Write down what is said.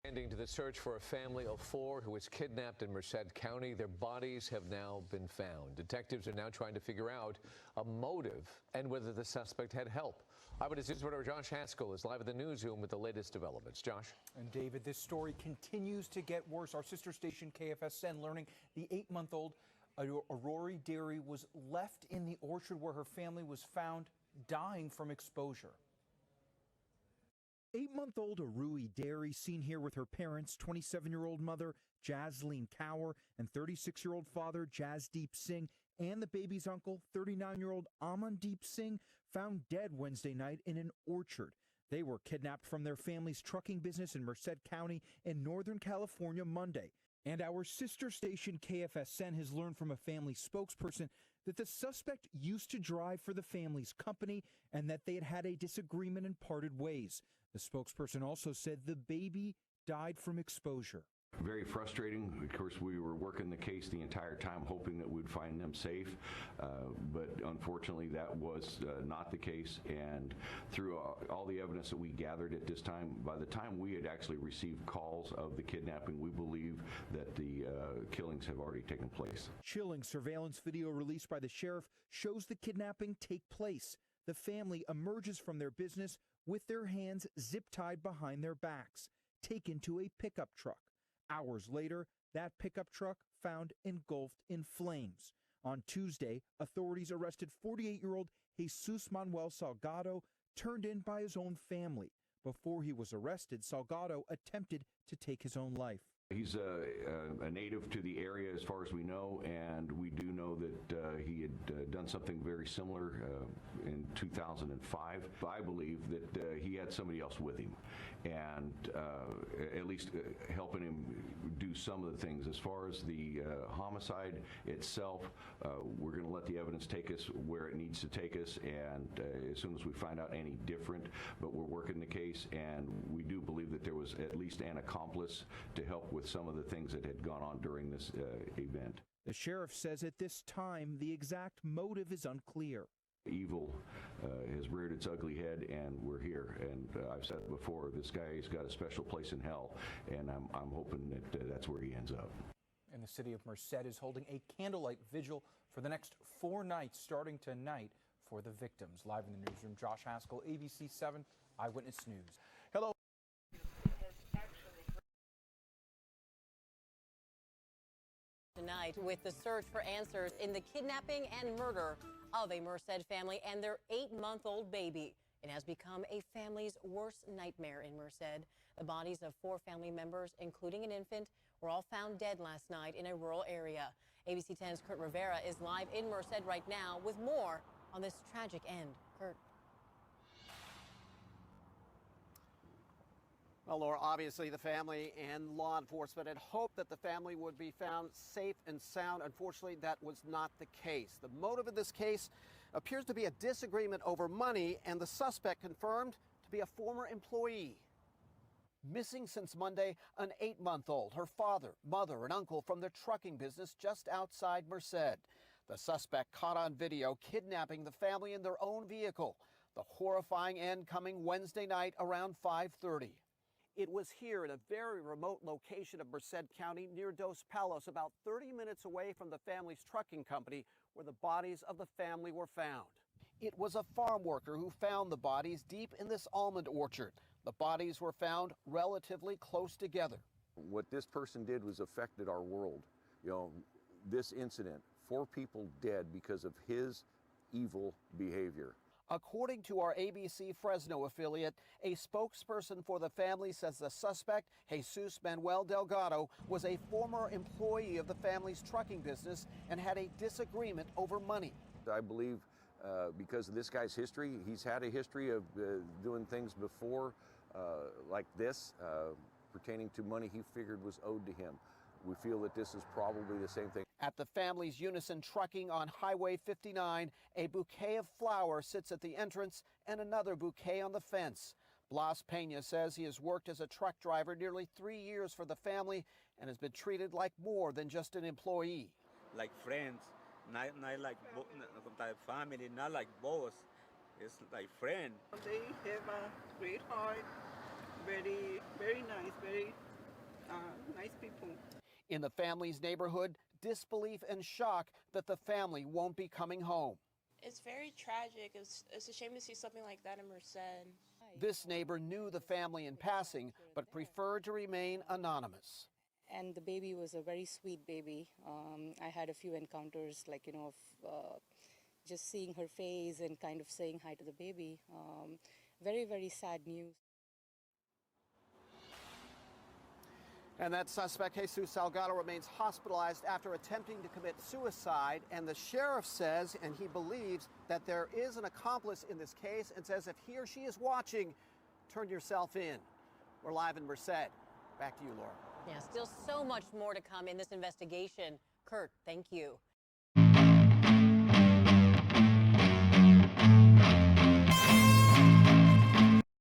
Ending to the search for a family of 4 who was kidnapped in Merced County. Their bodies have now been found. Detectives are now trying to figure out a motive and whether the suspect had help. Eyewitness News reporter Josh Haskell is live at the newsroom with the latest developments. Josh. And David, this story continues to get worse. Our sister station KFSN learning the 8-month-old Aurora Derry was left in the orchard where her family was found dying from exposure. 8-month-old Arui Derry, seen here with her parents, 27-year-old mother Jasleen Kaur and 36-year-old father Jasdeep Singh, and the baby's uncle, 39-year-old Amandeep Singh, found dead Wednesday night in an orchard. They were kidnapped from their family's trucking business in Merced County in Northern California Monday. And our sister station KFSN has learned from a family spokesperson that the suspect used to drive for the family's company and that they had had a disagreement and parted ways. The spokesperson also said the baby died from exposure. Very frustrating. Of course, we were working the case the entire time, hoping that we'd find them safe. But unfortunately, that was not the case. And through all the evidence that we gathered at this time, by the time we had actually received calls of the kidnapping, we believe that the killings have already taken place. Chilling surveillance video released by the sheriff shows the kidnapping take place. The family emerges from their business with their hands zip-tied behind their backs, taken to a pickup truck. Hours later, that pickup truck found engulfed in flames. On Tuesday, authorities arrested 48-year-old Jesus Manuel Salgado, turned in by his own family. Before he was arrested, Salgado attempted to take his own life. He's a native to the area as far as we know, and we do know that he had done something very similar in 2005. I believe that he had somebody else with him, and at least helping him do some of the things. As far as the homicide itself, we're going to let the evidence take us where it needs to take us, and as soon as we find out any different, but we're working the case, and we do believe that there was at least an accomplice to help with some of the things that had gone on during this event. The sheriff says at this time the exact motive is unclear. Evil has reared its ugly head, and we're here. And I've said it before, this guy's got a special place in hell, and I'm hoping that that's where he ends up. And the city of Merced is holding a candlelight vigil for the next 4 nights, starting tonight, for the victims. Live in the newsroom, Josh Haskell, ABC 7 Eyewitness News. Hello. Tonight with the search for answers in the kidnapping and murder of a Merced family and their 8-month-old baby. It has become a family's worst nightmare in Merced. The bodies of 4 family members, including an infant, were all found dead last night in a rural area. ABC 10's Kurt Rivera is live in Merced right now with more on this tragic end. Kurt. Well, Laura, obviously the family and law enforcement had hoped that the family would be found safe and sound. Unfortunately, that was not the case. The motive of this case appears to be a disagreement over money, and the suspect confirmed to be a former employee. Missing since Monday, an 8-month-old, her father, mother, and uncle from their trucking business just outside Merced. The suspect caught on video kidnapping the family in their own vehicle. The horrifying end coming Wednesday night around 5:30. It was here in a very remote location of Merced County near Dos Palos, about 30 minutes away from the family's trucking company, where the bodies of the family were found. It was a farm worker who found the bodies deep in this almond orchard. The bodies were found relatively close together. What this person did was affected our world. You know, this incident, 4 people dead because of his evil behavior. According to our ABC Fresno affiliate, a spokesperson for the family says the suspect, Jesus Manuel Delgado, was a former employee of the family's trucking business and had a disagreement over money. I believe because of this guy's history, he's had a history of doing things before like this, pertaining to money he figured was owed to him. We feel that this is probably the same thing. At the family's Unison Trucking on Highway 59, a bouquet of flowers sits at the entrance and another bouquet on the fence. Blas Pena says he has worked as a truck driver nearly 3 years for the family and has been treated like more than just an employee. Like friends, not like family, not like boss. It's like friend. They have a great heart, very nice, very nice people. In the family's neighborhood, disbelief and shock that the family won't be coming home. It's very tragic. It's a shame to see something like that in Merced. This neighbor knew the family in passing, but preferred to remain anonymous. And the baby was a very sweet baby. I had a few encounters, like, of just seeing her face and kind of saying hi to the baby. Very, very sad news. And that suspect, Jesus Salgado, remains hospitalized after attempting to commit suicide. And the sheriff says, and he believes, that there is an accomplice in this case and says if he or she is watching, turn yourself in. We're live in Merced. Back to you, Laura. Yeah, still so much more to come in this investigation. Kurt, thank you.